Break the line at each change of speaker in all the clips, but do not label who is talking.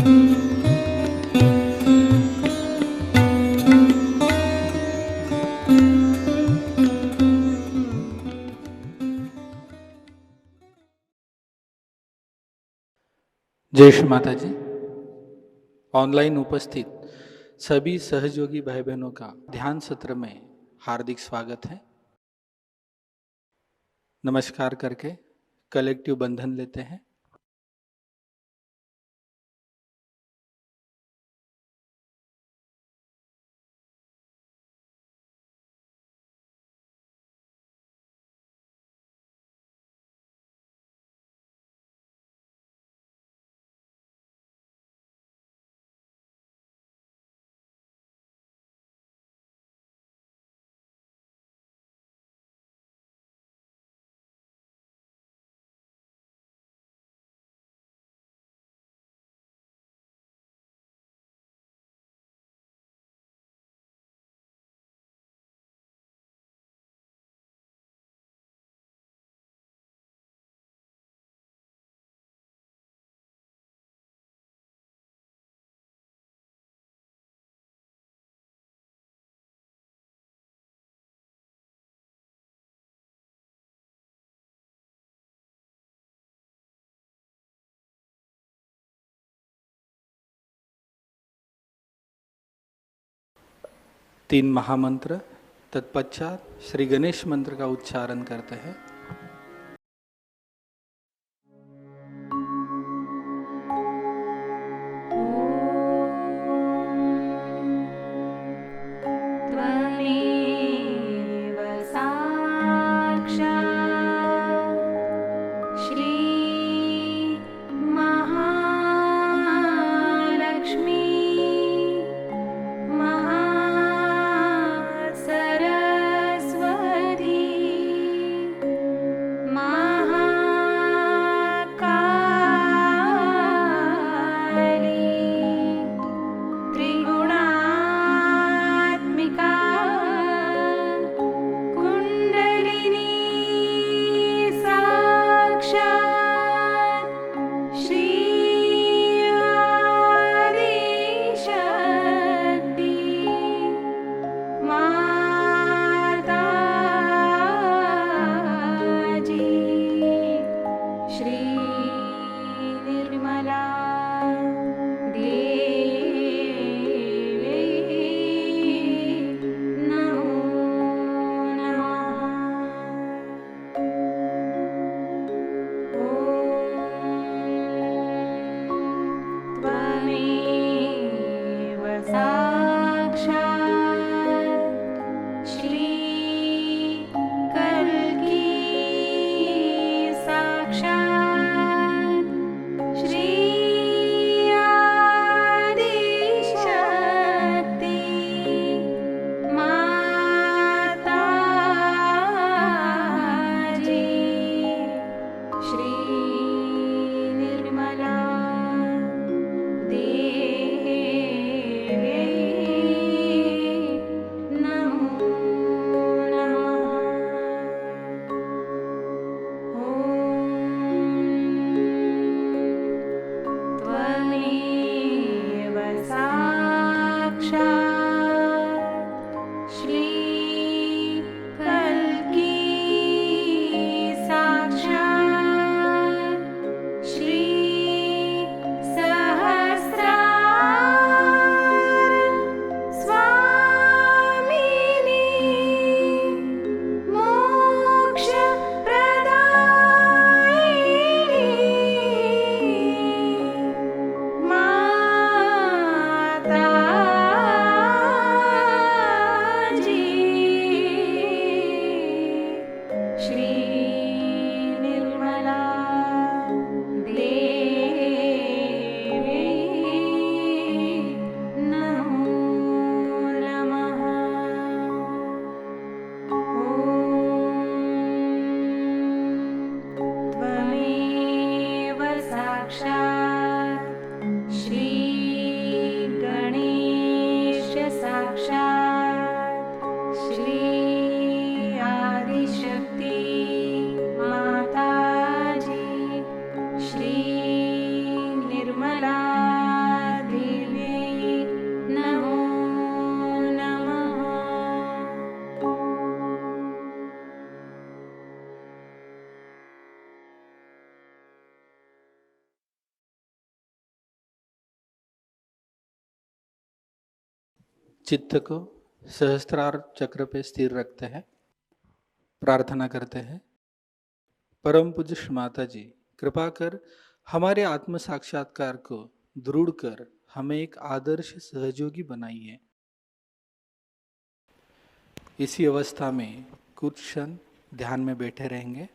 जय श्री माता जी। ऑनलाइन उपस्थित सभी सहयोगी भाई बहनों का ध्यान सत्र में हार्दिक स्वागत है। नमस्कार करके कलेक्टिव बंधन लेते हैं। तीन महामंत्र तत्पश्चात श्री गणेश मंत्र का उच्चारण करते हैं। चित्त को सहस्त्रार चक्र पे स्थिर रखते हैं, प्रार्थना करते हैं। परम पूज्य श्री माता जी, कृपा कर हमारे आत्म साक्षात्कार को दृढ़ कर हमें एक आदर्श सहयोगी बनाइए। इसी अवस्था में कुछ क्षण ध्यान में बैठे रहेंगे।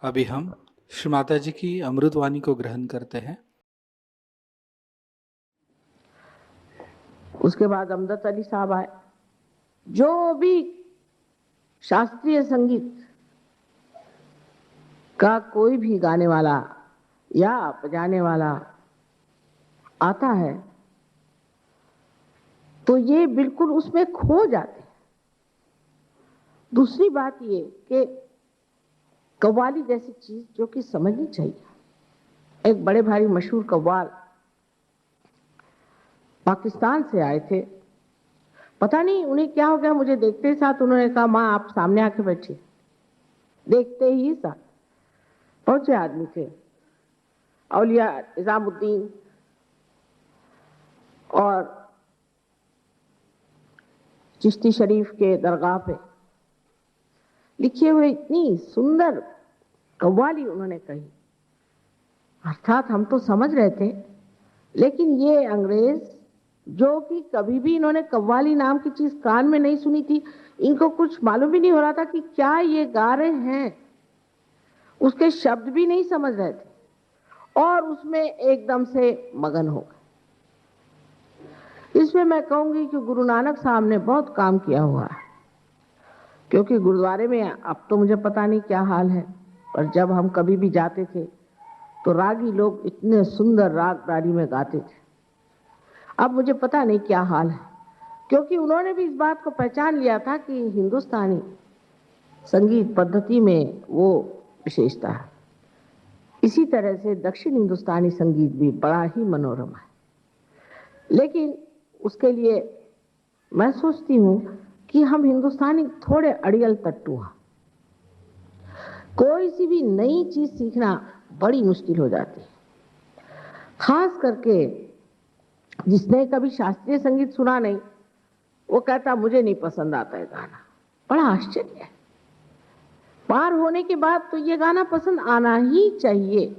अभी हम श्री माता जी की अमृतवाणी को ग्रहण करते हैं।
उसके बाद अमदत अली साहब आए। जो भी शास्त्रीय संगीत का कोई भी गाने वाला या बजाने वाला आता है तो ये बिल्कुल उसमें खो जाते हैं। दूसरी बात ये कि कव्वाली जैसी चीज जो कि समझनी चाहिए। एक बड़े भारी मशहूर कव्वाल पाकिस्तान से आए थे। पता नहीं उन्हें क्या हो गया, मुझे देखते ही साथ उन्होंने कहा माँ आप सामने आके बैठिए। देखते ही साथ पहुंचे आदमी थे, औलिया निजामुद्दीन और चिश्ती शरीफ के दरगाह पे लिखे हुए इतनी सुंदर कव्वाली उन्होंने कही। अर्थात हम तो समझ रहे थे, लेकिन ये अंग्रेज जो कि कभी भी इन्होंने कव्वाली नाम की चीज कान में नहीं सुनी थी, इनको कुछ मालूम भी नहीं हो रहा था कि क्या ये गा रहे हैं, उसके शब्द भी नहीं समझ रहे थे और उसमें एकदम से मगन हो गए। इसमें मैं कहूंगी कि गुरु नानक साहब ने बहुत काम किया हुआ है, क्योंकि गुरुद्वारे में अब तो मुझे पता नहीं क्या हाल है, पर जब हम कभी भी जाते थे तो रागी लोग इतने सुंदर रागदारी में गाते थे। अब मुझे पता नहीं क्या हाल है, क्योंकि उन्होंने भी इस बात को पहचान लिया था कि हिंदुस्तानी संगीत पद्धति में वो विशेषता है। इसी तरह से दक्षिण हिंदुस्तानी संगीत भी बड़ा ही मनोरम है। लेकिन उसके लिए मैं सोचती हूँ कि हम हिंदुस्तानी थोड़े अड़ियल तट्टू हैं। कोई सी भी नई चीज सीखना बड़ी मुश्किल हो जाती है, खास करके जिसने कभी शास्त्रीय संगीत सुना नहीं, वो कहता मुझे नहीं पसंद आता है गाना। बड़ा आश्चर्य है, पार होने के बाद तो ये गाना पसंद आना ही चाहिए।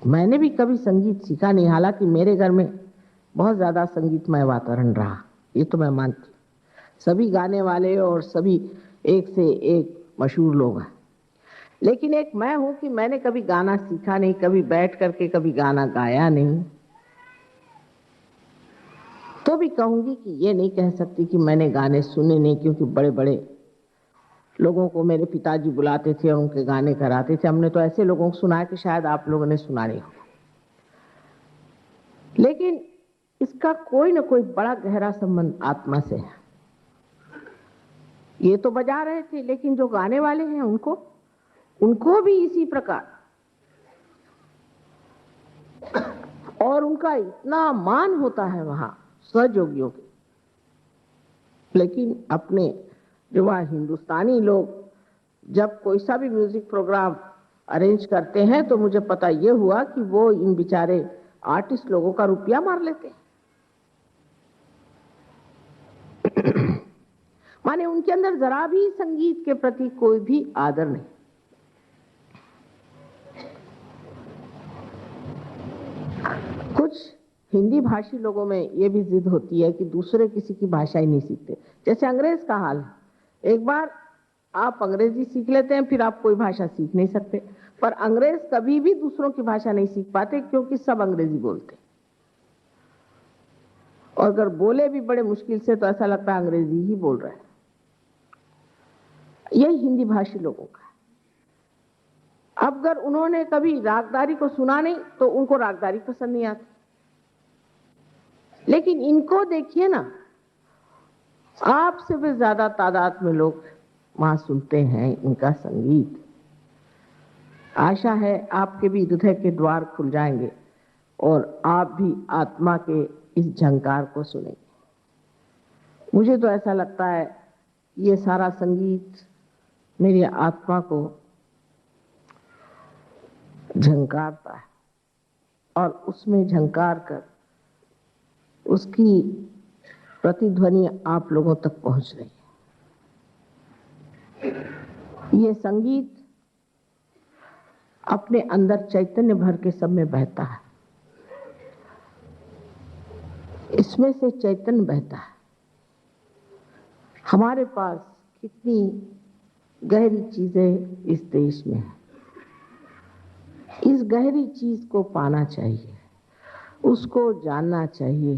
मैंने भी कभी संगीत सीखा नहीं, हालांकि मेरे घर में बहुत ज्यादा संगीतमय वातावरण रहा, ये तो मैं मानती हूँ। सभी गाने वाले और सभी एक से एक मशहूर लोग हैं, लेकिन एक मैं हूं कि मैंने कभी गाना सीखा नहीं, कभी बैठ करके कभी गाना गाया नहीं। तो भी कहूंगी कि ये नहीं कह सकती कि मैंने गाने सुने नहीं, क्योंकि बड़े बड़े लोगों को मेरे पिताजी बुलाते थे और उनके गाने कराते थे। हमने तो ऐसे लोगों को सुना कि शायद आप लोगों ने सुना नहीं होगा, लेकिन इसका कोई ना कोई बड़ा गहरा संबंध आत्मा से है। ये तो बजा रहे थे, लेकिन जो गाने वाले हैं उनको भी इसी प्रकार, और उनका इतना मान होता है वहां सहयोगियों के। लेकिन अपने जो वहाँ हिंदुस्तानी लोग जब कोई सा भी म्यूजिक प्रोग्राम अरेंज करते हैं, तो मुझे पता ये हुआ कि वो इन बेचारे आर्टिस्ट लोगों का रुपया मार लेते हैं। माने उनके अंदर जरा भी संगीत के प्रति कोई भी आदर नहीं। कुछ हिंदी भाषी लोगों में ये भी जिद होती है कि दूसरे किसी की भाषा ही नहीं सीखते, जैसे अंग्रेज का हाल है। एक बार आप अंग्रेजी सीख लेते हैं, फिर आप कोई भाषा सीख नहीं सकते। पर अंग्रेज कभी भी दूसरों की भाषा नहीं सीख पाते, क्योंकि सब अंग्रेजी बोलते, और अगर बोले भी बड़े मुश्किल से तो ऐसा लगता है अंग्रेजी ही बोल रहे हैं। यही हिंदी भाषी लोगों का है। अब अगर उन्होंने कभी रागदारी को सुना नहीं, तो उनको रागदारी पसंद नहीं आती। लेकिन इनको देखिए ना, आपसे भी ज्यादा तादाद में लोग वहां सुनते हैं इनका संगीत। आशा है आपके भी हृदय के द्वार खुल जाएंगे और आप भी आत्मा के इस झंकार को सुनेंगे। मुझे तो ऐसा लगता है ये सारा संगीत मेरी आत्मा को झंकारता है, और उसमें झंकार कर उसकी प्रतिध्वनि आप लोगों तक पहुंच रही है। ये संगीत अपने अंदर चैतन्य भर के सब में बहता है, इसमें से चैतन्य बहता है। हमारे पास कितनी गहरी चीजें इस देश में है, इस गहरी चीज को पाना चाहिए, उसको जानना चाहिए।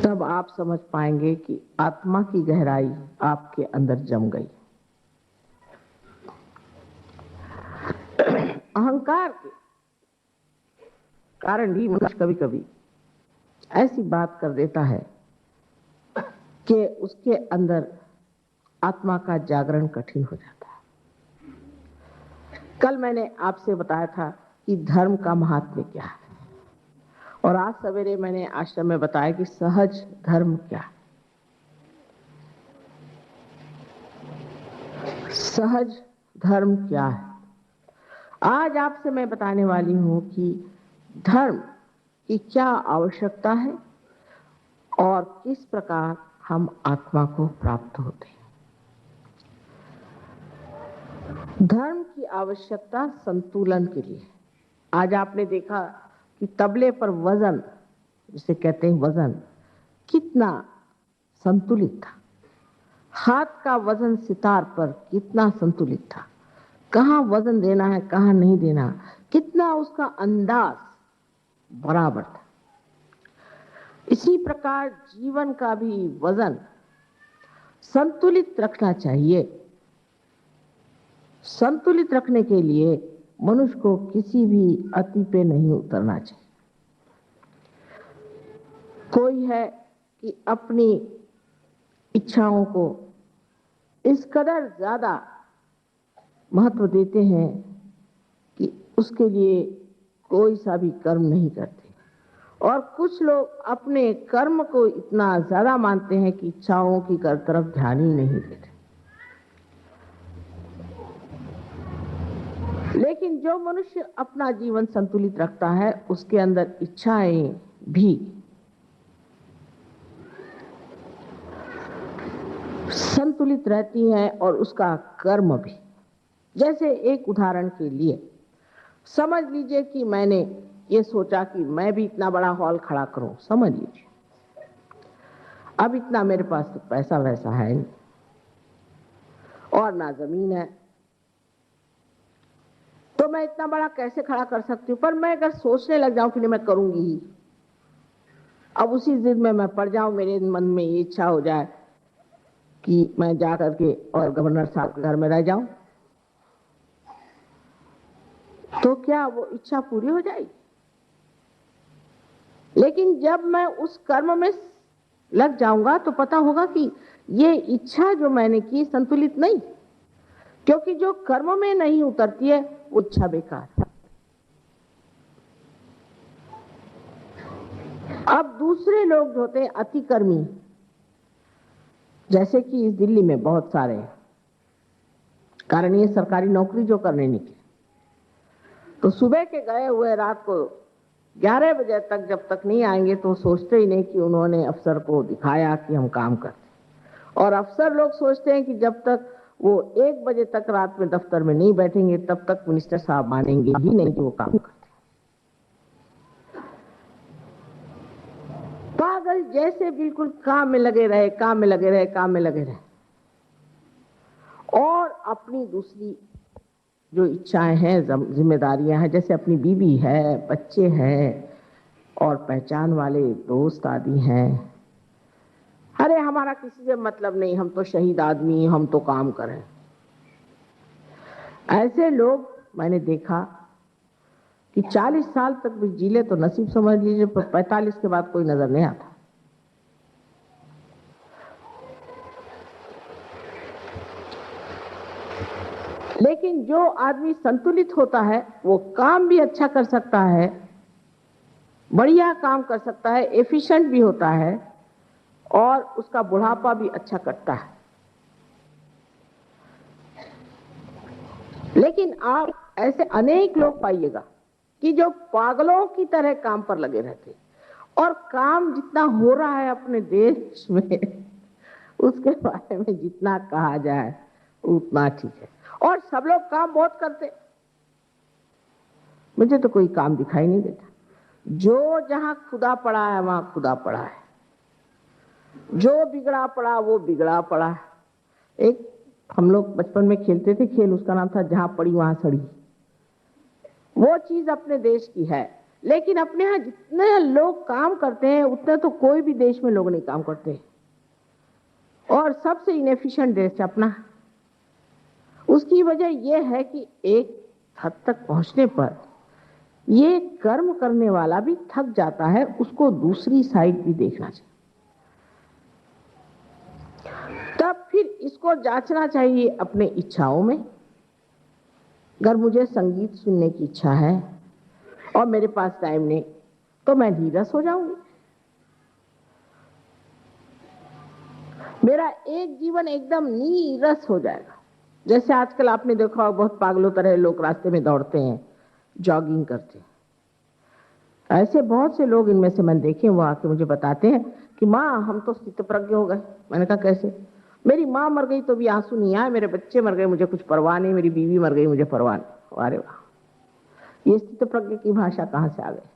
तब आप समझ पाएंगे कि आत्मा की गहराई आपके अंदर जम गई। अहंकार के कारण भी मनुष्य कभी कभी ऐसी बात कर देता है कि उसके अंदर आत्मा का जागरण कठिन हो जाता है। कल मैंने आपसे बताया था कि धर्म का महात्म्य क्या है, और आज सवेरे मैंने आश्रम में बताया कि सहज धर्म क्या है। सहज धर्म क्या है? आज आपसे मैं बताने वाली हूं कि धर्म की क्या आवश्यकता है और किस प्रकार हम आत्मा को प्राप्त होते हैं। धर्म की आवश्यकता संतुलन के लिए। आज आपने देखा कि तबले पर वजन, जिसे कहते हैं वजन, कितना संतुलित था। हाथ का वजन सितार पर कितना संतुलित था, कहाँ वजन देना है कहाँ नहीं देना, कितना उसका अंदाज बराबर था। इसी प्रकार जीवन का भी वजन संतुलित रखना चाहिए। संतुलित रखने के लिए मनुष्य को किसी भी अति पे नहीं उतरना चाहिए। कोई है कि अपनी इच्छाओं को इस कदर ज्यादा महत्व देते हैं उसके लिए कोई सा भी कर्म नहीं करते। और कुछ लोग अपने कर्म को इतना ज्यादा मानते हैं कि इच्छाओं की तरफ ध्यान ही नहीं देते। लेकिन जो मनुष्य अपना जीवन संतुलित रखता है उसके अंदर इच्छाएं भी संतुलित रहती हैं और उसका कर्म भी। जैसे एक उदाहरण के लिए समझ लीजिए कि मैंने ये सोचा कि मैं भी इतना बड़ा हॉल खड़ा करूं। समझ लीजिए अब इतना मेरे पास तो पैसा वैसा है नहीं और ना जमीन है, तो मैं इतना बड़ा कैसे खड़ा कर सकती हूँ। पर मैं अगर सोचने लग जाऊं कि नहीं मैं करूंगी ही, अब उसी जिद में मैं पड़ जाऊं, मेरे मन में ये इच्छा हो जाए कि मैं जा करके और गवर्नर साहब के घर में रह जाऊं, तो क्या वो इच्छा पूरी हो जाएगी? लेकिन जब मैं उस कर्म में लग जाऊंगा तो पता होगा कि ये इच्छा जो मैंने की संतुलित नहीं, क्योंकि जो कर्म में नहीं उतरती है वो इच्छा बेकार है। अब दूसरे लोग जो होते हैं अतिकर्मी, जैसे कि इस दिल्ली में बहुत सारे हैं, कारण ये सरकारी नौकरी जो करने निकले तो सुबह के गए हुए रात को 11 बजे तक जब तक नहीं आएंगे तो सोचते ही नहीं कि उन्होंने अफसर को दिखाया कि हम काम करते। और अफसर लोग सोचते हैं कि जब तक वो 1 बजे तक रात में दफ्तर में नहीं बैठेंगे तब तक मिनिस्टर साहब मानेंगे ही नहीं कि वो काम करते। पागल जैसे बिल्कुल काम में लगे रहे, काम में लगे रहे, काम में लगे रहे, और अपनी दूसरी जो इच्छाएं हैं, जिम्मेदारियां हैं, जैसे अपनी बीवी है, बच्चे हैं और पहचान वाले दोस्त आदि हैं, अरे हमारा किसी से मतलब नहीं, हम तो शहीद आदमी, हम तो काम करें। ऐसे लोग मैंने देखा कि 40 साल तक भी जीले तो नसीब समझ लीजिए, पर 45 के बाद कोई नजर नहीं आता। लेकिन जो आदमी संतुलित होता है वो काम भी अच्छा कर सकता है, बढ़िया काम कर सकता है, एफिशिएंट भी होता है और उसका बुढ़ापा भी अच्छा कटता है। लेकिन आप ऐसे अनेक लोग पाइएगा कि जो पागलों की तरह काम पर लगे रहते, और काम जितना हो रहा है अपने देश में उसके बारे में जितना कहा जाए उतना ठीक है। और सब लोग काम बहुत करते, मुझे तो कोई काम दिखाई नहीं देता। जो जहां खुदा पड़ा है वहां खुदा पड़ा है, जो बिगड़ा पड़ा वो बिगड़ा पड़ा है। एक हम लोग बचपन में खेलते थे खेल, उसका नाम था जहां पड़ी वहां सड़ी। वो चीज अपने देश की है, लेकिन अपने यहां जितने लोग काम करते हैं उतने तो कोई भी देश में लोग नहीं काम करते। और सबसे इनएफिशिएंट देश अपना। उसकी वजह यह है कि एक हद तक पहुंचने पर ये कर्म करने वाला भी थक जाता है, उसको दूसरी साइड भी देखना चाहिए। तब फिर इसको जांचना चाहिए अपने इच्छाओं में। अगर मुझे संगीत सुनने की इच्छा है और मेरे पास टाइम नहीं तो मैं नीरस हो जाऊंगी। मेरा एक जीवन एकदम नीरस हो जाएगा। जैसे आजकल आपने देखा होगा बहुत पागलों तरह लोग रास्ते में दौड़ते हैं, जॉगिंग करते हैं। ऐसे बहुत से लोग इनमें से मैंने देखे, वो आके मुझे बताते हैं कि माँ हम तो स्थितप्रज्ञ हो गए। मैंने कहा कैसे? मेरी माँ मर गई तो भी आंसू नहीं आए, मेरे बच्चे मर गए मुझे कुछ परवाह नहीं, मेरी बीवी मर गई मुझे परवाह नहीं। अरे वाह, ये स्थितप्रज्ञ की भाषा कहां से आ गई?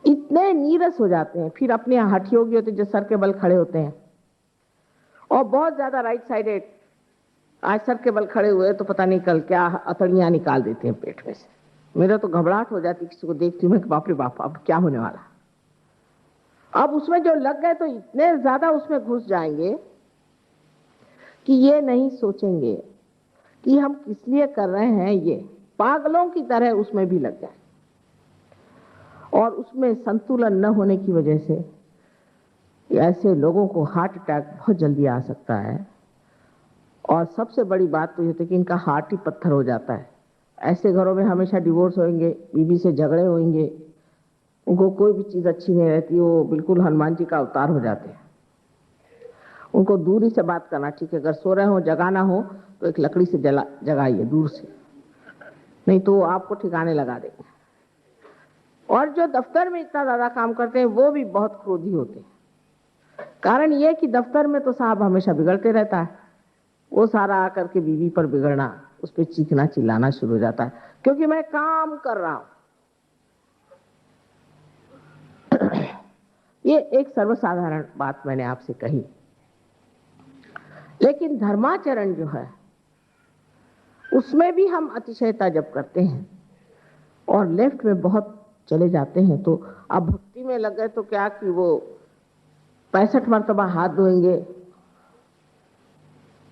इतने नीरस हो जाते हैं। फिर अपने यहाँ हठ योगी होते जो सर के बल खड़े होते हैं और बहुत ज्यादा राइट साइडेड, आज सर के बल खड़े हुए तो पता नहीं कल क्या अतड़ियां निकाल देते हैं पेट में से। मेरा तो घबराहट हो जाती किसी को देखती हूँ मैं, बाप रे बाप अब क्या होने वाला। अब उसमें जो लग गए तो इतने ज्यादा उसमें घुस जाएंगे कि ये नहीं सोचेंगे कि हम किस लिए कर रहे हैं, ये पागलों की तरह उसमें भी लग जाए। और उसमें संतुलन न होने की वजह से ऐसे लोगों को हार्ट अटैक बहुत जल्दी आ सकता है। और सबसे बड़ी बात तो ये होती है कि इनका हार्ट ही पत्थर हो जाता है। ऐसे घरों में हमेशा डिवोर्स होंगे, बीवी से झगड़े होंगे, उनको कोई भी चीज अच्छी नहीं रहती, वो बिल्कुल हनुमान जी का अवतार हो जाते हैं। उनको दूरी से बात करना ठीक है, अगर सो रहे हो जगाना हो तो एक लकड़ी से जगाइए दूर से, नहीं तो वो आपको ठिकाने लगा देंगे। और जो दफ्तर में इतना ज्यादा काम करते हैं वो भी बहुत क्रोधी होते हैं। कारण ये कि दफ्तर में तो साहब हमेशा बिगड़ते रहता है, वो सारा आकर के बीवी पर बिगड़ना, उस पर चीखना चिल्लाना शुरू हो जाता है, क्योंकि मैं काम कर रहा हूं। ये एक सर्वसाधारण बात मैंने आपसे कही, लेकिन धर्माचरण जो है उसमें भी हम अतिशयता जब करते हैं और लेफ्ट में बहुत चले जाते हैं, तो अब भक्ति में लग गए तो क्या कि वो 65 मरतबा हाथ धोएंगे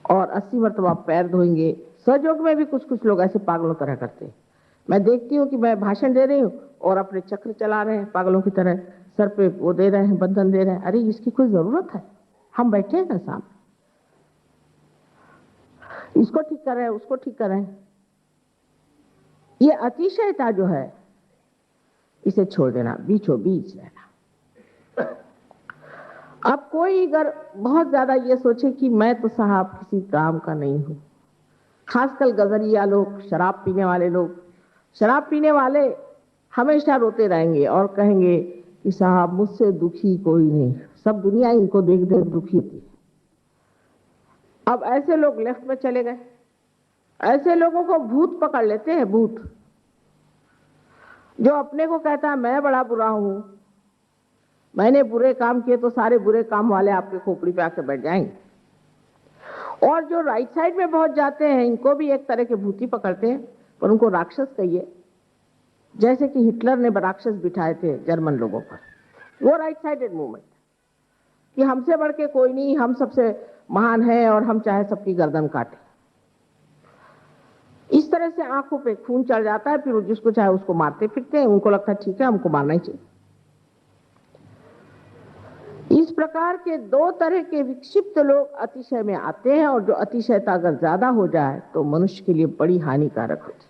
और 80 मरतबा पैर धोएंगे। सहयोग में भी कुछ कुछ लोग ऐसे पागलों तरह करते हैं। मैं देखती हूँ कि मैं भाषण दे रही हूँ और अपने चक्र चला रहे हैं पागलों की तरह, सर पे वो दे रहे हैं, बंधन दे रहे हैं। अरे इसकी कोई जरूरत है? हम बैठे हैं ना सामने, इसको ठीक कर रहे हैं, उसको ठीक कर रहे हैं। ये अतिशयता जो है इसे छोड़ देना, बीचों बीच रहना। अब कोई अगर बहुत ज्यादा ये सोचे कि मैं तो साहब किसी काम का नहीं हूं, खासकर गजरिया लोग, शराब पीने वाले लोग, शराब पीने वाले हमेशा रोते रहेंगे और कहेंगे कि साहब मुझसे दुखी कोई नहीं, सब दुनिया इनको देख देख दुखी थी। अब ऐसे लोग लेफ्ट में चले गए। ऐसे लोगों को भूत पकड़ लेते हैं, भूत जो अपने को कहता है मैं बड़ा बुरा हूं, मैंने बुरे काम किए तो सारे बुरे काम वाले आपके खोपड़ी पे आके बैठ जाएंगे। और जो राइट साइड में बहुत जाते हैं इनको भी एक तरह के भूती पकड़ते हैं, पर उनको राक्षस कहिए, जैसे कि हिटलर ने राक्षस बिठाए थे जर्मन लोगों पर। वो राइट साइडेड मूवमेंट कि हमसे बढ़ के कोई नहीं, हम सबसे महान है और हम चाहे सबकी गर्दन काटे। इस तरह से आंखों पे खून चढ़ जाता है, फिर जिसको चाहे उसको मारते फिरते हैं। उनको लगता है ठीक है हमको मारना ही चाहिए। इस प्रकार के दो तरह के विक्षिप्त लोग अतिशय में आते हैं, और जो अतिशयता अगर ज्यादा हो जाए तो मनुष्य के लिए बड़ी हानिकारक होती है।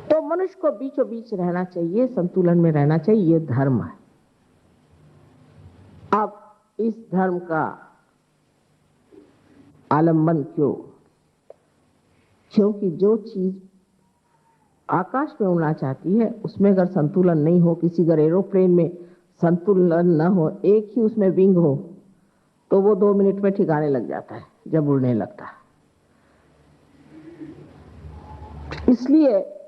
तो मनुष्य को बीचों बीच रहना चाहिए, संतुलन में रहना चाहिए, ये धर्म है। अब इस धर्म का आलंबन क्यों? क्योंकि जो चीज आकाश में उड़ना चाहती है उसमें अगर संतुलन नहीं हो, किसी अगर एरोप्लेन में संतुलन न हो, एक ही उसमें विंग हो, तो वो 2 मिनट में ठिकाने लग जाता है जब उड़ने लगता है। इसलिए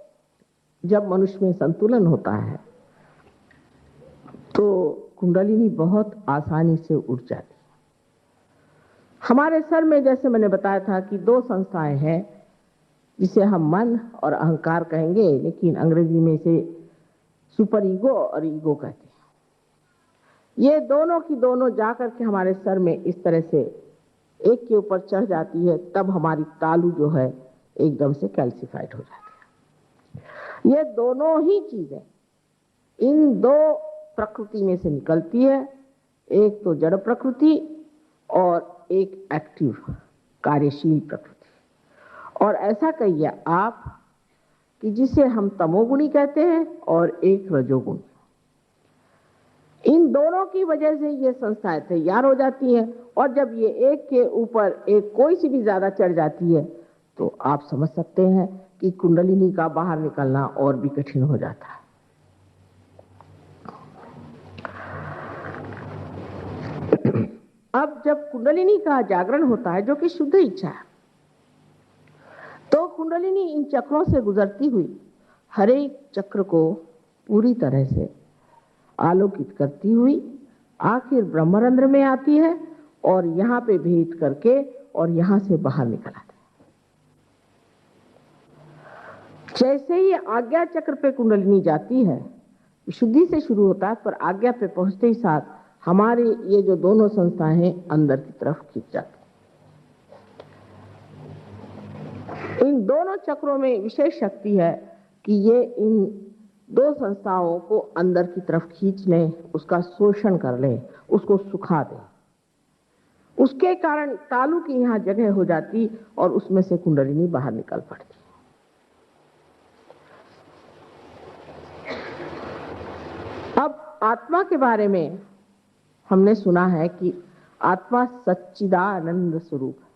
जब मनुष्य में संतुलन होता है तो कुंडलिनी बहुत आसानी से उड़ जाती है। हमारे सर में जैसे मैंने बताया था कि 2 संस्थाएं हैं जिसे हम मन और अहंकार कहेंगे, लेकिन अंग्रेजी में इसे सुपर ईगो और ईगो कहते हैं। ये दोनों की दोनों जाकर के हमारे सर में इस तरह से एक के ऊपर चढ़ जाती है, तब हमारी तालू जो है एकदम से कैल्सिफाइड हो जाती है। ये दोनों ही चीजें इन 2 प्रकृति में से निकलती है, एक तो जड़ प्रकृति और एक एक्टिव कार्यशील प्रकृति। और ऐसा कहिए आप कि जिसे हम तमोगुणी कहते हैं और एक रजोगुणी, इन दोनों की वजह से ये संस्थाएं तैयार हो जाती हैं। और जब ये एक के ऊपर एक कोई सी भी ज्यादा चढ़ जाती है तो आप समझ सकते हैं कि कुंडलिनी का बाहर निकलना और भी कठिन हो जाता है। अब जब कुंडलिनी का जागरण होता है, जो कि शुद्ध इच्छा है, तो कुंडलिनी इन चक्रों से गुजरती हुई हर एक चक्र को पूरी तरह से आलोकित करती हुई आखिर ब्रह्मरंध्र में आती है और यहाँ पे भेद करके और यहाँ से बाहर निकल आती है। जैसे ही आज्ञा चक्र पे कुंडलिनी जाती है, शुद्धि से शुरू होता है, पर आज्ञा पे पहुंचते ही साथ हमारे ये जो दोनों संस्थाएं हैं अंदर की तरफ खींच जाती है। इन दोनों चक्रों में विशेष शक्ति है कि ये इन 2 संस्थाओं को अंदर की तरफ खींच लें, उसका शोषण कर लें, उसको सुखा दें। उसके कारण तालु की यहाँ जगह हो जाती और उसमें से कुंडलिनी बाहर निकल पड़ती। आत्मा के बारे में हमने सुना है कि आत्मा सच्चिदानंद स्वरूप है।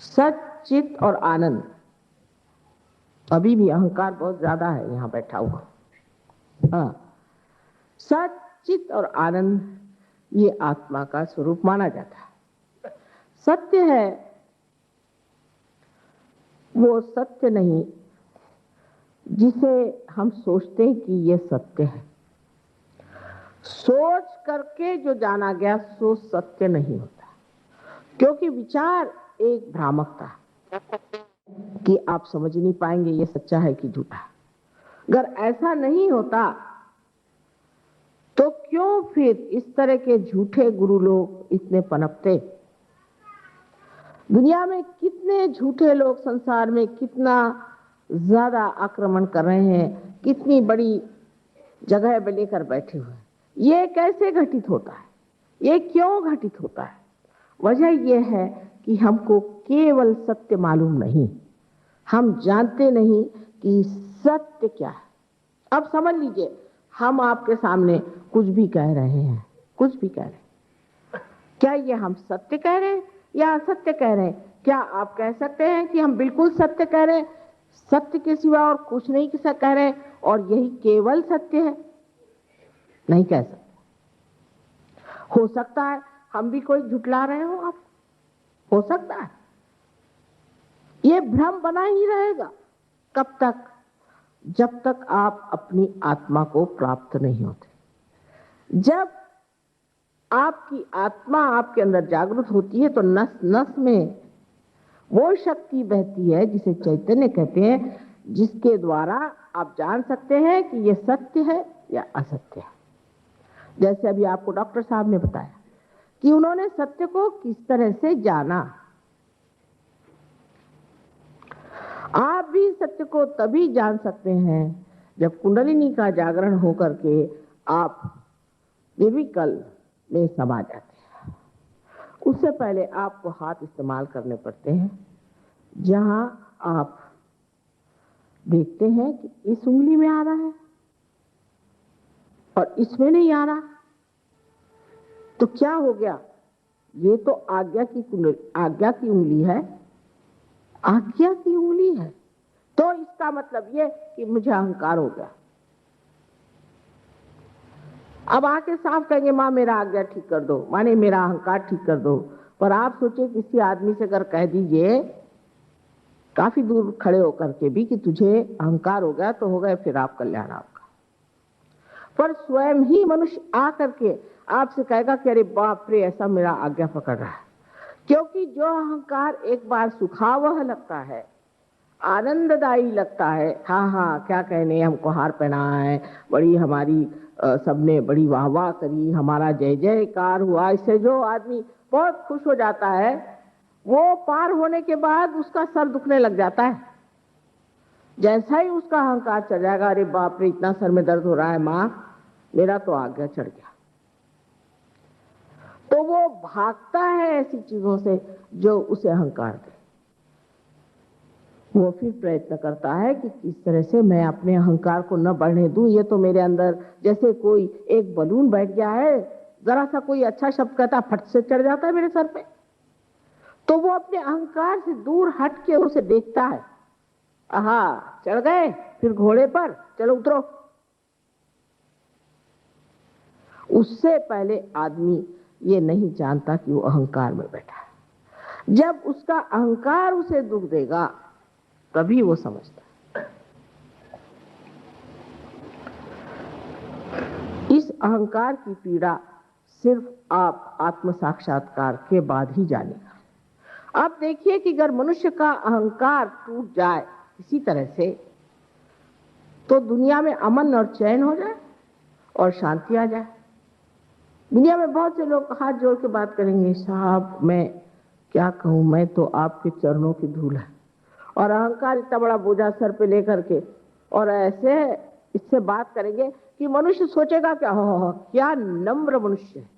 सच्चित और आनंद। अभी भी अहंकार बहुत ज्यादा है यहां बैठा हुआ। हाँ, सच्चित और आनंद ये आत्मा का स्वरूप माना जाता है। सत्य है वो सत्य नहीं जिसे हम सोचते हैं कि ये सत्य है। सोच करके जो जाना गया सो सत्य नहीं होता, क्योंकि विचार एक भ्रामकता है कि आप समझ नहीं पाएंगे ये सच्चा है कि झूठा है। अगर ऐसा नहीं होता तो क्यों फिर इस तरह के झूठे गुरु लोग इतने पनपते। दुनिया में कितने झूठे लोग संसार में कितना ज्यादा आक्रमण कर रहे हैं, कितनी बड़ी जगह पे लेकर बैठे हुए हैं। ये कैसे घटित होता है, ये क्यों घटित होता है? वजह यह है कि हमको केवल सत्य मालूम नहीं, हम जानते नहीं कि सत्य क्या है। अब समझ लीजिए, हम आपके सामने कुछ भी कह रहे हैं, कुछ भी कह रहे हैं, क्या ये हम सत्य कह रहे हैं या असत्य कह रहे हैं? क्या आप कह सकते हैं कि हम बिल्कुल सत्य कह रहे हैं, सत्य के सिवा और कुछ नहीं कह रहे हैं और यही केवल सत्य है? नहीं कह सकते। हो सकता है हम भी कोई झुठला रहे हो, आप हो सकता है। ये भ्रम बना ही रहेगा। कब तक? जब तक आप अपनी आत्मा को प्राप्त नहीं होते। जब आपकी आत्मा आपके अंदर जागृत होती है तो नस नस में वो शक्ति बहती है जिसे चैतन्य कहते हैं, जिसके द्वारा आप जान सकते हैं कि ये सत्य है या असत्य है। जैसे अभी आपको डॉक्टर साहब ने बताया कि उन्होंने सत्य को किस तरह से जाना। आप भी सत्य को तभी जान सकते हैं जब कुंडलिनी का जागरण होकर के आप निर्विकल्प में समा जाते हैं। उससे पहले आपको हाथ इस्तेमाल करने पड़ते हैं। जहां आप देखते हैं कि इस उंगली में आ रहा है और इसमें नहीं आ रहा, तो क्या हो गया? ये तो आज्ञा की उंगली है, आज्ञा की उंगली है। तो इसका मतलब ये कि मुझे अहंकार हो गया। अब आके साफ कहेंगे माँ मेरा आज्ञा ठीक कर दो, माने मेरा अहंकार ठीक कर दो। पर आप सोचिए किसी आदमी से अगर कह दीजिए काफी दूर खड़े होकर के भी कि तुझे अहंकार हो गया, तो हो गए फिर आप कल्याण आपका। पर स्वयं ही मनुष्य आकर के आपसे कहेगा कि अरे बाप रे ऐसा मेरा आज्ञा पकड़ रहा है। क्योंकि जो अहंकार एक बार सुखावह लगता है, आनंददायी लगता है, हाँ हाँ क्या कहने, हमको हार पहना है, बड़ी हमारी सबने बड़ी वाह वाह करी, हमारा जय जयकार हुआ, इससे जो आदमी बहुत खुश हो जाता है, वो पार होने के बाद उसका सर दुखने लग जाता है। जैसा ही उसका अहंकार चढ़ जाएगा, अरे बाप रे इतना सर में दर्द हो रहा है माँ, मेरा तो आज्ञा चढ़ गया, तो वो भागता है ऐसी चीजों से जो उसे अहंकार दे। वो फिर प्रयत्न करता है कि किस तरह से मैं अपने अहंकार को न बढ़ने दूं। ये तो मेरे अंदर जैसे कोई एक बलून बैठ गया है, जरा सा कोई अच्छा शब्द कहता फट से चढ़ जाता है मेरे सर पे। तो वो अपने अहंकार से दूर हट के उसे देखता है, आहा चढ़ गए फिर घोड़े पर, चलो उतरो। उससे पहले आदमी ये नहीं जानता कि वो अहंकार में बैठा है। जब उसका अहंकार उसे दुख देगा तभी वो समझता है। इस अहंकार की पीड़ा सिर्फ आप आत्म साक्षात्कार के बाद ही जानेगा। आप देखिए कि अगर मनुष्य का अहंकार टूट जाए इसी तरह से, तो दुनिया में अमन और चैन हो जाए और शांति आ जाए। दुनिया में बहुत से लोग हाथ जोड़ के बात करेंगे, साहब मैं क्या कहूं, मैं तो आपके चरणों की धूल है, और अहंकार इतना बड़ा बोझा सर पे लेकर के और ऐसे इससे बात करेंगे कि मनुष्य सोचेगा क्या, हो क्या नम्र मनुष्य है।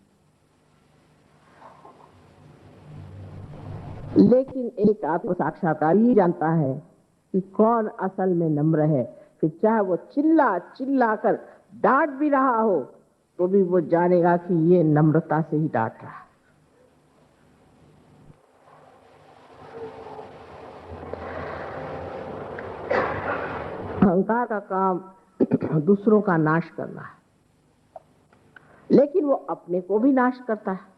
लेकिन एक आत्म साक्षात्कार ही जानता है कि कौन असल में नम्र है। फिर चाहे वो चिल्ला चिल्ला कर डांट भी रहा हो तो भी वो जानेगा कि ये नम्रता से ही डांट रहा है। अहंकार का काम दूसरों का नाश करना है, लेकिन वो अपने को भी नाश करता है।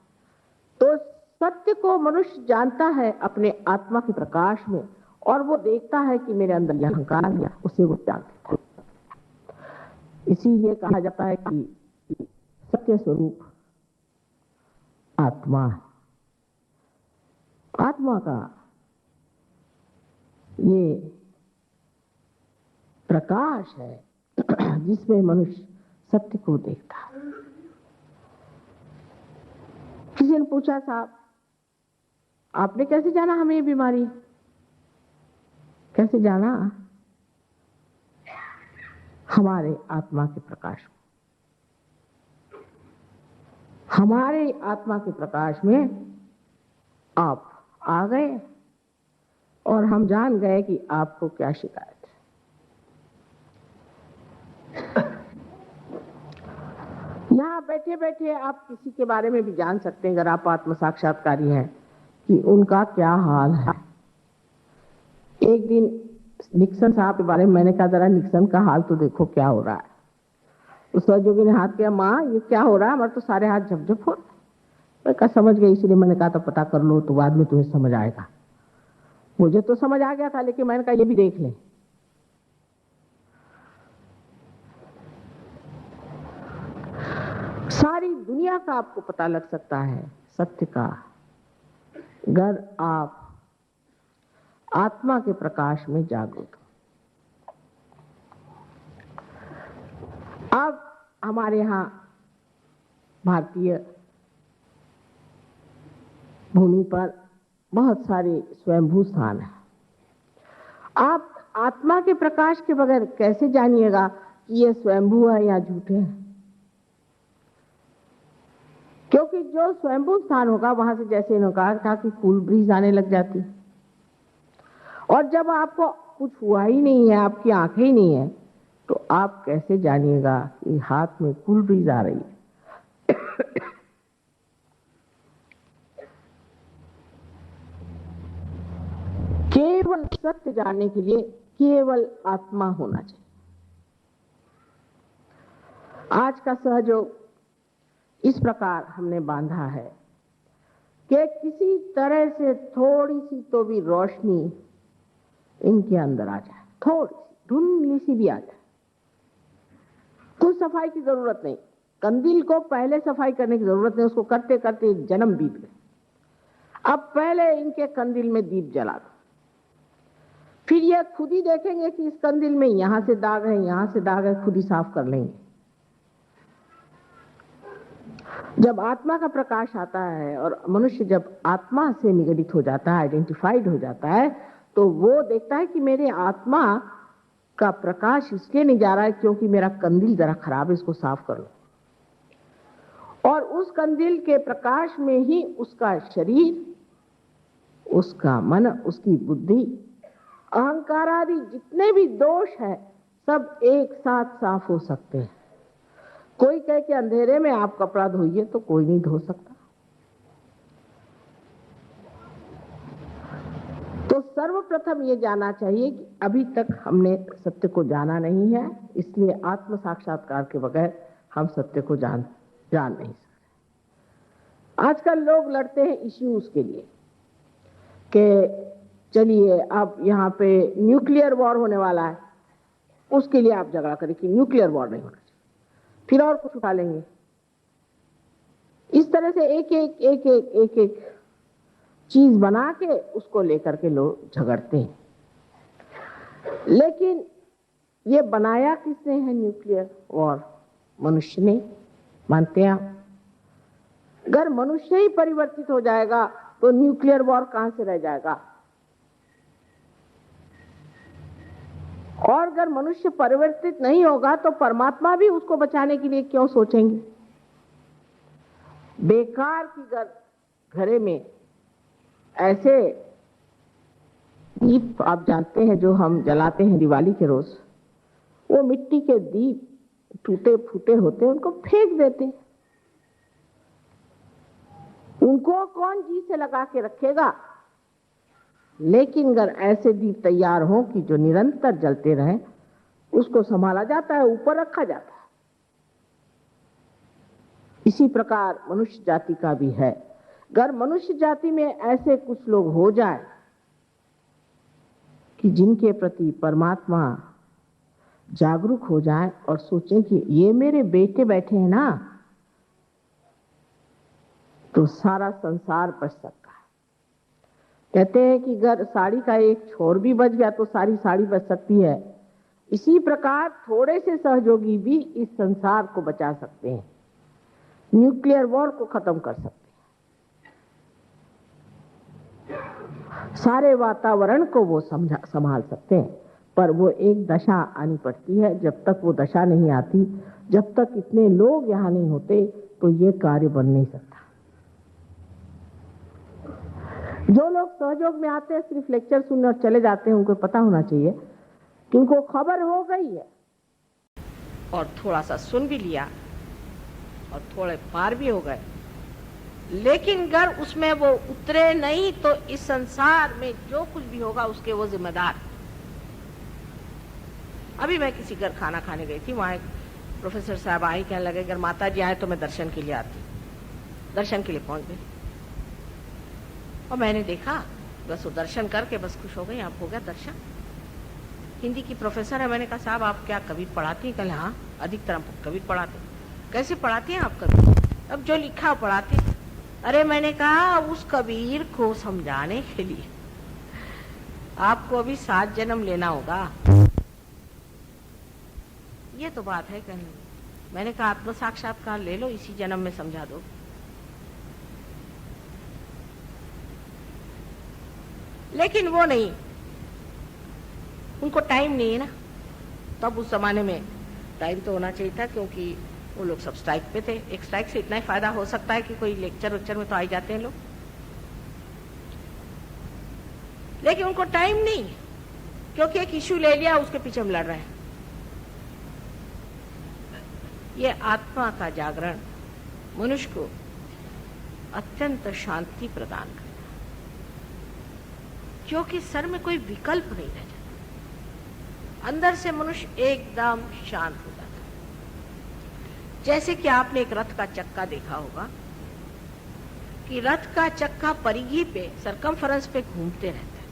तो सत्य को मनुष्य जानता है अपने आत्मा के प्रकाश में, और वो देखता है कि मेरे अंदर यह अहंकार है, उसे वो त्याग देता है। इसीलिए कहा जाता है कि सत्य स्वरूप आत्मा है। आत्मा का ये प्रकाश है जिसमें मनुष्य सत्य को देखता है। किसी ने पूछा, साहब आपने कैसे जाना हमें ये बीमारी? कैसे जाना? हमारे आत्मा के प्रकाश में। हमारे आत्मा के प्रकाश में आप आ गए और हम जान गए कि आपको क्या शिकायत है। यहां बैठे बैठे आप किसी के बारे में भी जान सकते हैं, अगर आप आत्म साक्षात्कारी हैं, कि उनका क्या हाल है। एक दिन निक्सन साहब के बारे में मैंने कहा, जरा निक्सन का हाल तो देखो क्या हो रहा है। उस सहयोगी ने हाथ किया, माँ ये क्या हो रहा है, हमारे तो सारे हाथ झपझप हो रहे। मैं कहा समझ गई, इसलिए मैंने कहा था पता कर लो तो बाद में तुम्हें समझ आएगा। मुझे तो समझ आ गया था, लेकिन मैंने कहा ये भी देख ले। सारी दुनिया का आपको पता लग सकता है सत्य का, अगर आप आत्मा के प्रकाश में जागरूक। अब हमारे यहाँ भारतीय भूमि पर बहुत सारे स्वयंभू स्थान हैं। आप आत्मा के प्रकाश के बगैर कैसे जानिएगा कि ये स्वयंभू है या झूठे हैं? क्योंकि जो स्वयंभू स्थान होगा वहां से, जैसे इन्होंने कहा था कि कूल ब्रीज आने लग जाती, और जब आपको कुछ हुआ ही नहीं है, आपकी आंखें ही नहीं है, तो आप कैसे जानिएगा कि हाथ में कूल ब्रीज आ रही है? केवल सत्य जानने के लिए केवल आत्मा होना चाहिए। आज का सहयोग इस प्रकार हमने बांधा है कि किसी तरह से थोड़ी सी तो भी रोशनी इनके अंदर आ जाए, थोड़ी सी धुंधली सी भी आ जाए। कुछ सफाई की जरूरत नहीं, कंदील को पहले सफाई करने की जरूरत नहीं, उसको करते करते जन्म बीत गए। अब पहले इनके कंदील में दीप जला दो, फिर ये खुद ही देखेंगे कि इस कंदील में यहां से दाग है, यहां से दाग है, खुद ही साफ कर लेंगे। जब आत्मा का प्रकाश आता है और मनुष्य जब आत्मा से निगडित हो जाता है, आइडेंटिफाइड हो जाता है, तो वो देखता है कि मेरे आत्मा का प्रकाश इसलिए नहीं जा रहा है क्योंकि मेरा कंदील जरा खराब है, इसको साफ कर लो। और उस कंदील के प्रकाश में ही उसका शरीर, उसका मन, उसकी बुद्धि, अहंकार आदि जितने भी दोष है सब एक साथ साफ हो सकते हैं। कोई कहे कि अंधेरे में आप कपड़ा धोइए, तो कोई नहीं धो सकता। तो सर्वप्रथम ये जानना चाहिए कि अभी तक हमने सत्य को जाना नहीं है, इसलिए आत्म साक्षात्कार के बगैर हम सत्य को जान नहीं सकते। आजकल लोग लड़ते हैं इश्यूज के लिए कि चलिए अब यहाँ पे न्यूक्लियर वॉर होने वाला है, उसके लिए आप झगड़ा करें कि न्यूक्लियर वॉर नहीं होना चाहिए, फिर और कुछ उठा लेंगे। इस तरह से एक एक चीज बना के उसको लेकर के लोग झगड़ते हैं। लेकिन ये बनाया किसने है न्यूक्लियर वॉर? मनुष्य ने, मानते हैं आप? अगर मनुष्य ही परिवर्तित हो जाएगा तो न्यूक्लियर वॉर कहां से रह जाएगा? और अगर मनुष्य परिवर्तित नहीं होगा तो परमात्मा भी उसको बचाने के लिए क्यों सोचेंगे? बेकार की घरे में ऐसे दीप आप जानते हैं जो हम जलाते हैं दिवाली के रोज, वो मिट्टी के दीप टूटे फूटे होते उनको फेंक देते। उनको कौन जी से लगा के रखेगा? लेकिन अगर ऐसे दीप तैयार हो कि जो निरंतर जलते रहें, उसको संभाला जाता है, ऊपर रखा जाता है। इसी प्रकार मनुष्य जाति का भी है। अगर मनुष्य जाति में ऐसे कुछ लोग हो जाए कि जिनके प्रति परमात्मा जागरूक हो जाए और सोचें कि ये मेरे बेटे बैठे हैं ना, तो सारा संसार बच सकता है। कहते हैं कि अगर साड़ी का एक छोर भी बच गया तो सारी साड़ी बच सकती है। इसी प्रकार थोड़े से सहयोगी भी इस संसार को बचा सकते हैं, न्यूक्लियर वॉर को खत्म कर सकते हैं, सारे वातावरण को वो संभाल सकते हैं। पर वो एक दशा आनी पड़ती है। जब तक वो दशा नहीं आती, जब तक इतने लोग यहाँ नहीं होते, तो ये कार्य बन नहीं सकता। जो लोग सहयोग में आते हैं, सिर्फ लेक्चर सुनने और चले जाते हैं, उनको पता होना चाहिए कि उनको खबर हो गई है और थोड़ा सा सुन भी लिया और थोड़े पार भी हो गए, लेकिन अगर उसमें वो उतरे नहीं तो इस संसार में जो कुछ भी होगा उसके वो जिम्मेदार। अभी मैं किसी घर खाना खाने गई थी, वहां एक प्रोफेसर साहब आई, कहने लगे अगर माता जी आए तो मैं दर्शन के लिए आती। दर्शन के लिए पहुंच गई और मैंने देखा, बस वो दर्शन करके बस खुश हो गई, आप हो गया दर्शन। हिंदी की प्रोफेसर है। मैंने कहा साहब आप क्या कबीर पढ़ाती हैं? कहले हाँ, अधिकतर हम कबीर पढ़ाते। कैसे पढ़ाती हैं आप कबीर? अब जो लिखा पढ़ाती। अरे मैंने कहा उस कबीर को समझाने के लिए आपको अभी 7 जन्म लेना होगा। ये तो बात है कहने। मैंने कहा आत्म साक्षात्कार ले लो, इसी जन्म में समझा दो। लेकिन वो नहीं, उनको टाइम नहीं है ना। तब उस जमाने में टाइम तो होना चाहिए था, क्योंकि वो लोग सब स्ट्राइक पे थे। एक स्ट्राइक से इतना ही फायदा हो सकता है कि कोई लेक्चर में तो आ जाते हैं लोग, लेकिन उनको टाइम नहीं, क्योंकि एक इश्यू ले लिया, उसके पीछे हम लड़ रहे हैं। ये आत्मा का जागरण मनुष्य को अत्यंत शांति प्रदान करता है, क्योंकि सर में कोई विकल्प नहीं रह जाता। अंदर से मनुष्य एकदम शांत हो जाता है। जैसे कि आपने एक रथ का चक्का देखा होगा कि रथ का चक्का परिधि पे, सरकमफेरेंस पे घूमते रहता है,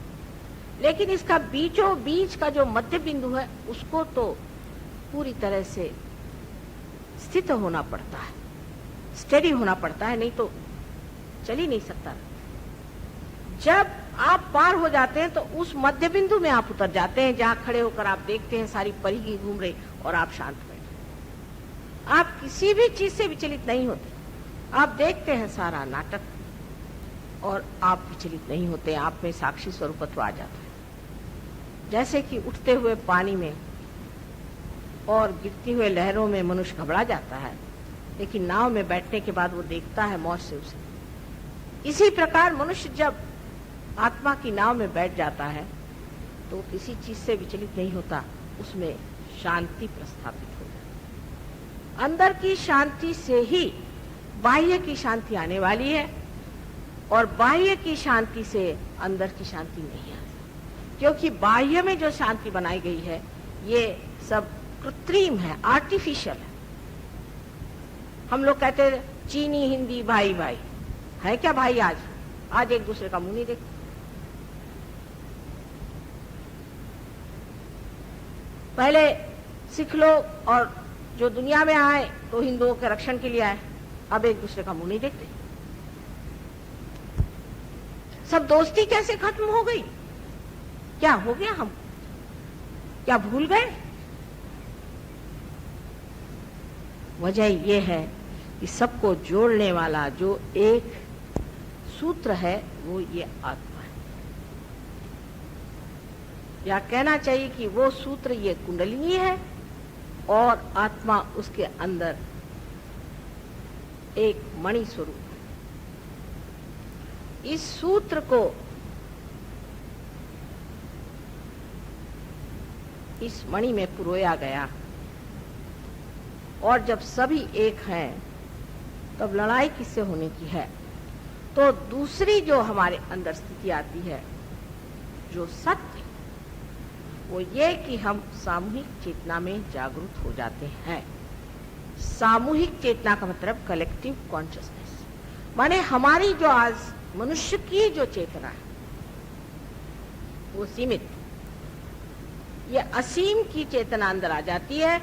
लेकिन इसका बीचों बीच का जो मध्य बिंदु है उसको तो पूरी तरह से स्थित होना पड़ता है, स्टेडी होना पड़ता है, नहीं तो चल ही नहीं सकता। जब आप पार हो जाते हैं तो उस मध्य बिंदु में आप उतर जाते हैं, जहां खड़े होकर आप देखते हैं सारी परिधि घूम रही और आप शांत बैठे। आप किसी भी चीज से विचलित नहीं होते। आप देखते हैं सारा नाटक और आप विचलित नहीं होते। आप में साक्षी स्वरूपत्व आ जाता है। जैसे कि उठते हुए पानी में और गिरती हुए लहरों में मनुष्य घबरा जाता है, लेकिन नाव में बैठने के बाद वो देखता है मौज से उसे। इसी प्रकार मनुष्य जब आत्मा की नाव में बैठ जाता है तो किसी चीज से विचलित नहीं होता, उसमें शांति प्रस्थापित हो जाती है। अंदर की शांति से ही बाह्य की शांति आने वाली है, और बाह्य की शांति से अंदर की शांति नहीं आती, क्योंकि बाह्य में जो शांति बनाई गई है ये सब कृत्रिम है, आर्टिफिशियल है। हम लोग कहते हैं चीनी हिंदी भाई भाई, है क्या भाई? आज एक दूसरे का मुंह नहीं देखते। पहले सिख लोग और जो दुनिया में आए तो हिंदुओं के रक्षण के लिए आए, अब एक दूसरे का मुंह नहीं देखते। सब दोस्ती कैसे खत्म हो गई? क्या हो गया? हम क्या भूल गए? वजह यह है कि सबको जोड़ने वाला जो एक सूत्र है वो ये आत्मा है, या कहना चाहिए कि वो सूत्र ये कुंडलिनी है और आत्मा उसके अंदर एक मणि स्वरूप है। इस सूत्र को इस मणि में पुरोया गया और जब सभी एक हैं तब लड़ाई किससे होने की है? तो दूसरी जो हमारे अंदर स्थिति आती है, जो सत्य, वो ये कि हम सामूहिक चेतना में जागरूक हो जाते हैं। सामूहिक चेतना का मतलब कलेक्टिव कॉन्शियसनेस, माने हमारी जो आज मनुष्य की जो चेतना है वो सीमित, ये असीम की चेतना अंदर आ जाती है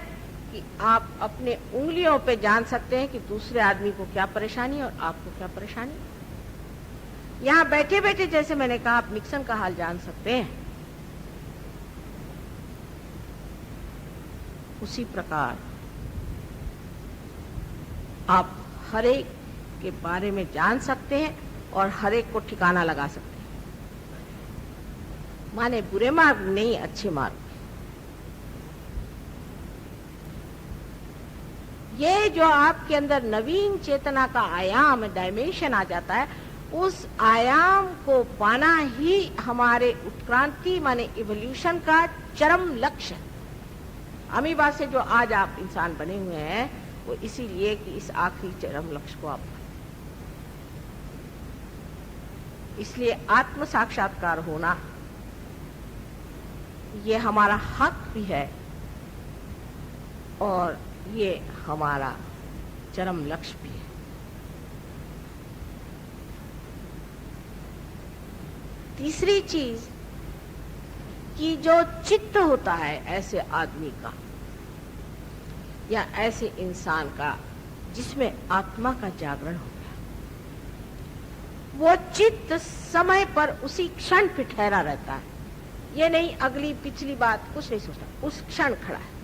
कि आप अपने उंगलियों पे जान सकते हैं कि दूसरे आदमी को क्या परेशानी है और आपको क्या परेशानी है। यहां बैठे बैठे, जैसे मैंने कहा, आप निक्सन का हाल जान सकते हैं, उसी प्रकार आप हर एक के बारे में जान सकते हैं और हर एक को ठिकाना लगा सकते हैं, माने बुरे मार्ग नहीं, अच्छे मार्ग। ये जो आपके अंदर नवीन चेतना का आयाम, डायमेंशन आ जाता है, उस आयाम को पाना ही हमारे उत्क्रांति माने इवोल्यूशन का चरम लक्ष्य है। अमीबा से जो आज आप इंसान बने हुए हैं, वो इसीलिए कि इस आखिरी चरम लक्ष्य को आप, इसलिए आत्म साक्षात्कार होना ये हमारा हक भी है और ये हमारा चरम लक्ष्य भी है। तीसरी चीज कि जो चित्त होता है ऐसे आदमी का या ऐसे इंसान का जिसमें आत्मा का जागरण हो गया, वो चित्त समय पर उसी क्षण पे ठहरा रहता है। ये नहीं अगली पिछली बात कुछ नहीं सोचता, उस क्षण खड़ा है।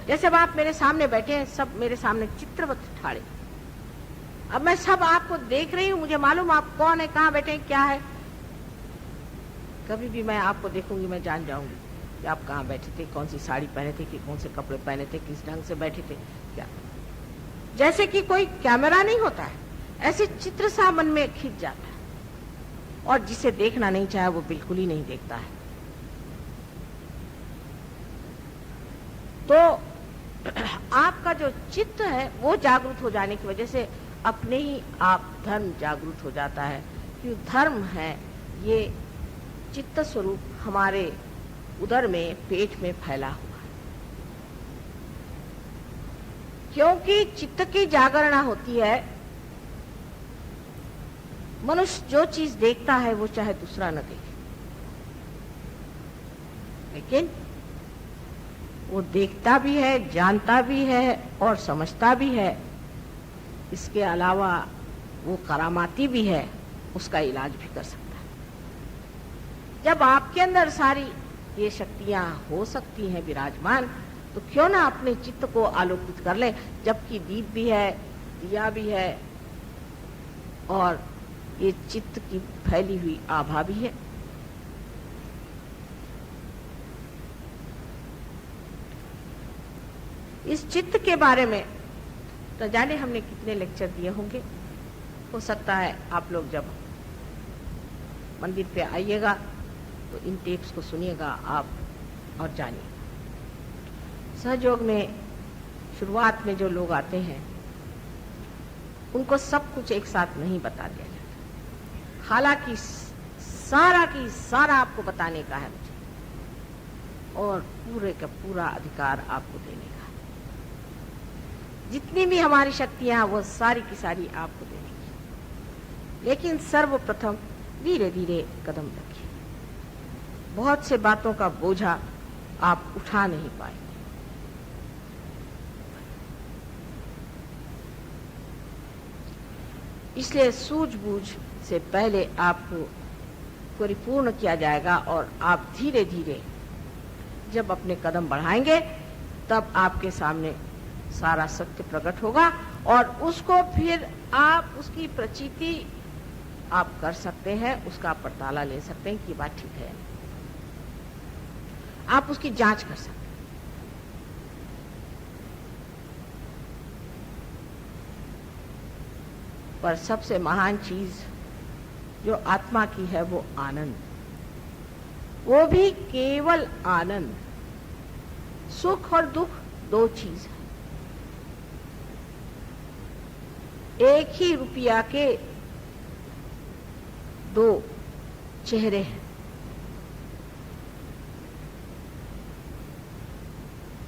जैसे अब आप मेरे सामने बैठे हैं, सब मेरे सामने चित्रवत ठाड़े, अब मैं सब आपको देख रही हूं, मुझे मालूम आप कौन है, कहां बैठे हैं, क्या है। कभी भी मैं आपको देखूंगी, मैं जान जाऊंगी कि आप कहां बैठे थे, कौन सी साड़ी पहने थे, कि कौन से कपड़े पहने थे, किस ढंग से बैठे थे, क्या। जैसे कि कोई कैमरा नहीं होता है, ऐसे चित्र सा मन में खिंच जाता है, और जिसे देखना नहीं चाहे वो बिल्कुल ही नहीं देखता है। तो आपका जो चित्त है वो जागरूक हो जाने की वजह से अपने ही आप धर्म जागरूक हो जाता है कि धर्म है ये चित्त स्वरूप हमारे उदर में, पेट में फैला हुआ है। क्योंकि चित्त की जागरणा होती है, मनुष्य जो चीज देखता है वो चाहे दूसरा न देखे, लेकिन वो देखता भी है, जानता भी है और समझता भी है। इसके अलावा वो करामाती भी है, उसका इलाज भी कर सकता है। जब आपके अंदर सारी ये शक्तियां हो सकती हैं विराजमान, तो क्यों ना अपने चित्त को आलोकित कर ले, जबकि दीप भी है, दिया भी है और ये चित्त की फैली हुई आभा भी है। इस चित्त के बारे में तो जाने हमने कितने लेक्चर दिए होंगे। हो सकता है आप लोग जब मंदिर पे आइएगा तो इन टेप्स को सुनिएगा आप और जानिए। सहयोग में शुरुआत में जो लोग आते हैं उनको सब कुछ एक साथ नहीं बता दिया जाता, हालांकि सारा की सारा आपको बताने का है मुझे, और पूरे का पूरा अधिकार आपको देने का। जितनी भी हमारी शक्तियां वो सारी की सारी आपको देने की, लेकिन सर्वप्रथम धीरे धीरे कदम रखिए। बहुत से बातों का बोझा आप उठा नहीं पाएंगे। इसलिए सूझबूझ से पहले आपको परिपूर्ण किया जाएगा और आप धीरे धीरे जब अपने कदम बढ़ाएंगे तब आपके सामने सारा सत्य प्रकट होगा और उसको फिर आप उसकी प्रचिति आप कर सकते हैं, उसका पड़ताला ले सकते हैं कि बात ठीक है, आप उसकी जांच कर सकते हैं। पर सबसे महान चीज जो आत्मा की है वो आनंद, वो भी केवल आनंद। सुख और दुख दो चीज है, एक ही रुपया के दो चेहरे हैं।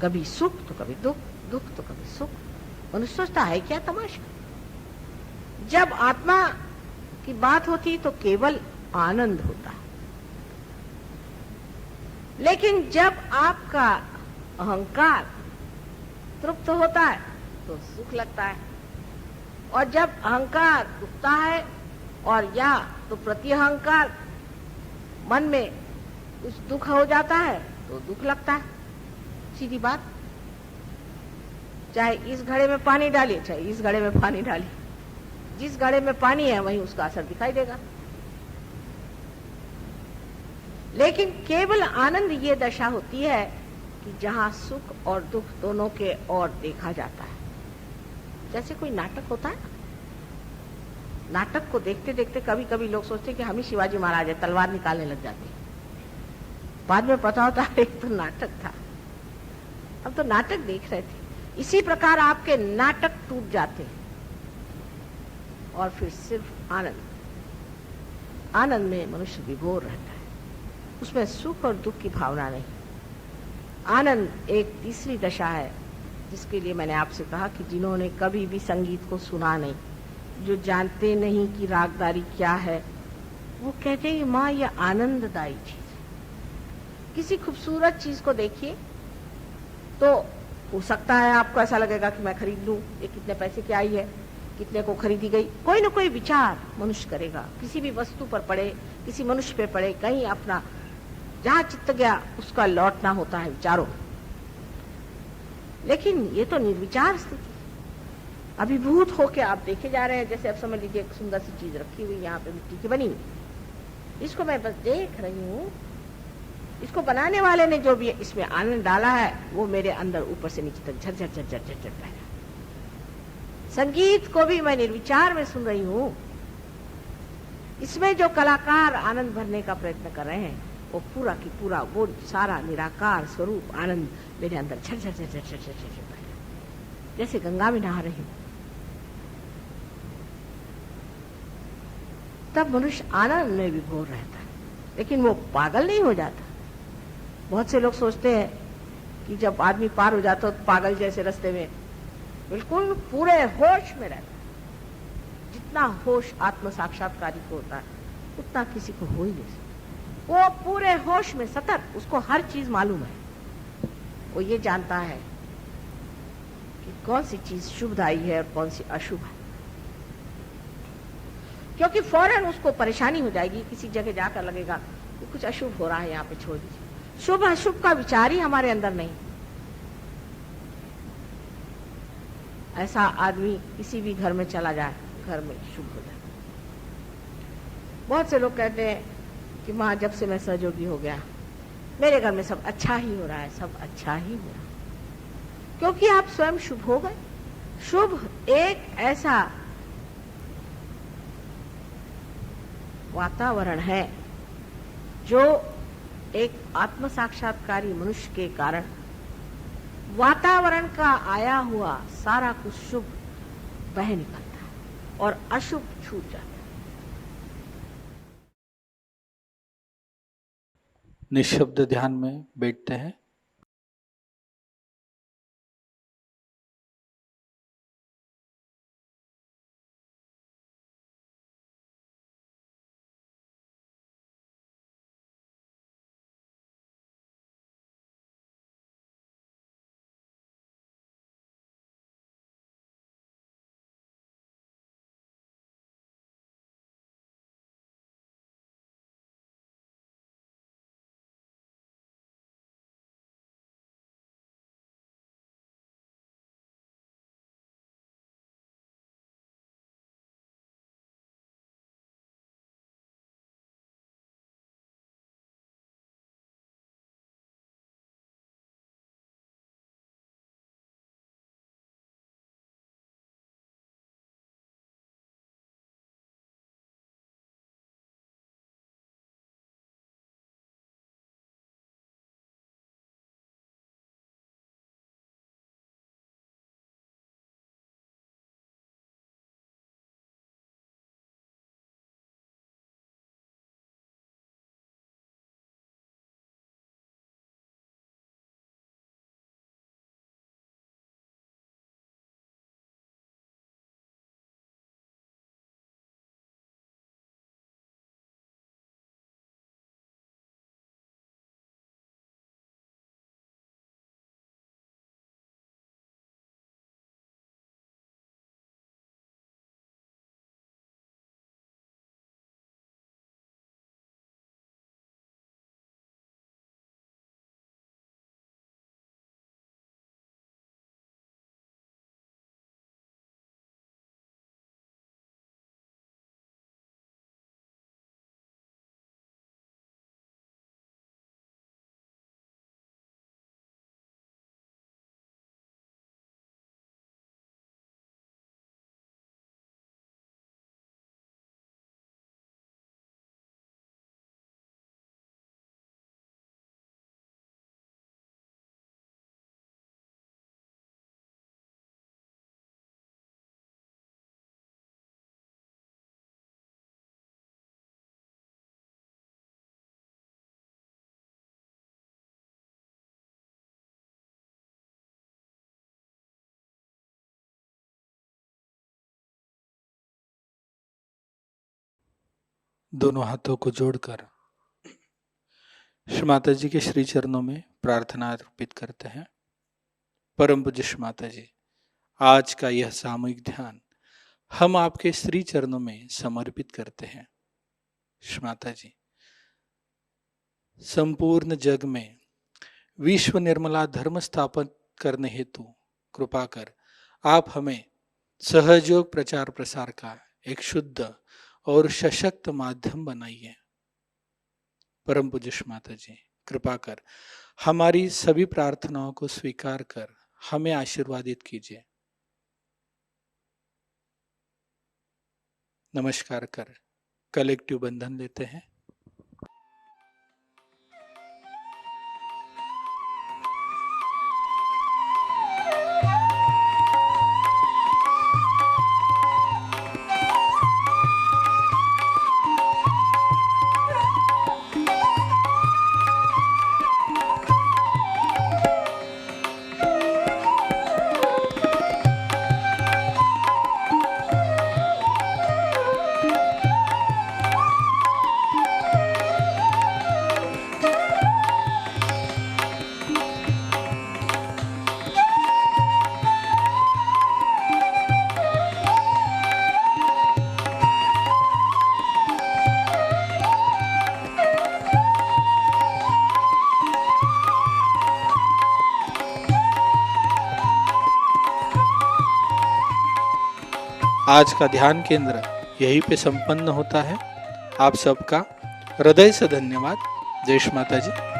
कभी सुख तो कभी दुख, दुख तो कभी सुख। मनुष्य सोचता है क्या तमाशा। जब आत्मा की बात होती तो केवल आनंद होता है, लेकिन जब आपका अहंकार तृप्त होता है तो सुख लगता है, और जब अहंकार उठता है और या तो प्रति अहंकार मन में कुछ दुख हो जाता है तो दुख लगता है। सीधी बात। चाहे इस घड़े में पानी डालिए, चाहे इस घड़े में पानी डालिए, जिस घड़े में पानी है वहीं उसका असर दिखाई देगा। लेकिन केवल आनंद ये दशा होती है कि जहां सुख और दुख दोनों के ओर देखा जाता है। जैसे कोई नाटक होता है, नाटक को देखते देखते कभी कभी लोग सोचते कि हम ही शिवाजी महाराज है, तलवार निकालने लग जाते हैं। बाद में पता होता है एक तो नाटक था, हम तो नाटक देख रहे थे। इसी प्रकार आपके नाटक टूट जाते हैं और फिर सिर्फ आनंद, आनंद में मनुष्य विभोर रहता है। उसमें सुख और दुख की भावना नहीं। आनंद एक तीसरी दशा है जिसके लिए मैंने आपसे कहा कि जिन्होंने कभी भी संगीत को सुना नहीं, जो जानते नहीं कि रागदारी क्या है, वो कहते हैं माँ ये आनंददायी चीज है। किसी खूबसूरत चीज को देखिए तो हो सकता है आपको ऐसा लगेगा कि मैं खरीद लूं, ये कितने पैसे की आई है, कितने को खरीदी गई। कोई ना कोई विचार मनुष्य करेगा, किसी भी वस्तु पर पड़े, किसी मनुष्य पे पड़े, कहीं अपना जहां चित्त गया उसका लौटना होता है विचारों। लेकिन ये तो निर्विचार स्थिति, अभिभूत होके आप देखे जा रहे हैं। जैसे अब समझ लीजिए एक सुंदर सी चीज रखी हुई यहाँ पे मिट्टी की बनी हुई, इसको मैं बस देख रही हूँ। इसको बनाने वाले ने जो भी इसमें आनंद डाला है वो मेरे अंदर ऊपर से नीचे तक झरझर झरझर झरझर बह रहा। संगीत को भी मैं निर्विचार में सुन रही हूँ। इसमें जो कलाकार आनंद भरने का प्रयत्न कर रहे हैं वो पूरा की पूरा वो सारा निराकार स्वरूप आनंद मेरे अंदर झरझर झरझर झरझर झरझर बह रहा, जैसे गंगा में नहा रही हूँ। तब मनुष्य आनंद में विभोर रहता है, लेकिन वो पागल नहीं हो जाता। बहुत से लोग सोचते हैं कि जब आदमी पार हो जाता है तो पागल जैसे रास्ते में बिल्कुल पूरे होश में रहता है। जितना होश आत्म साक्षात्कारी को होता है उतना किसी को हो ही नहीं सकता। वो पूरे होश में सतर्क, उसको हर चीज मालूम है। वो ये जानता है कि कौन सी चीज शुभदायी है और कौन सी अशुभ है, क्योंकि फौरन उसको परेशानी हो जाएगी। किसी जगह जाकर लगेगा कि कुछ अशुभ हो रहा है, यहाँ पे छोड़ दीजिए। शुभ अशुभ का विचार ही हमारे अंदर नहीं। ऐसा आदमी किसी भी घर में चला जाए, घर में शुभ हो जाए। बहुत से लोग कहते हैं कि माँ जब से मैं सहयोगी हो गया मेरे घर में सब अच्छा ही हो रहा है, सब अच्छा ही हो रहा है, क्योंकि आप स्वयं शुभ हो गए। शुभ एक ऐसा वातावरण है जो एक आत्म साक्षात्कारी मनुष्य के कारण वातावरण का आया हुआ सारा कुछ शुभ बह निकलता है और अशुभ छूट जाता है।
निःशब्द ध्यान में बैठते हैं। दोनों हाथों को जोड़कर श्री माता जी के श्री चरणों में प्रार्थना अर्पित करते हैं। परम पूज्य श्री माता जी, आज का यह सामूहिक ध्यान हम आपके श्री चरणों में समर्पित करते हैं। श्री माता जी, संपूर्ण जग में विश्व निर्मला धर्म स्थापन करने हेतु कृपा कर आप हमें सहयोग प्रचार प्रसार का एक शुद्ध और सशक्त माध्यम बनाइए। परम पूज्य श्री माता जी, कृपा कर हमारी सभी प्रार्थनाओं को स्वीकार कर हमें आशीर्वादित कीजिए। नमस्कार कर कलेक्टिव बंधन लेते हैं। आज का ध्यान केंद्र यहीं पे संपन्न होता है। आप सबका हृदय से धन्यवाद। जय श्री माता जी।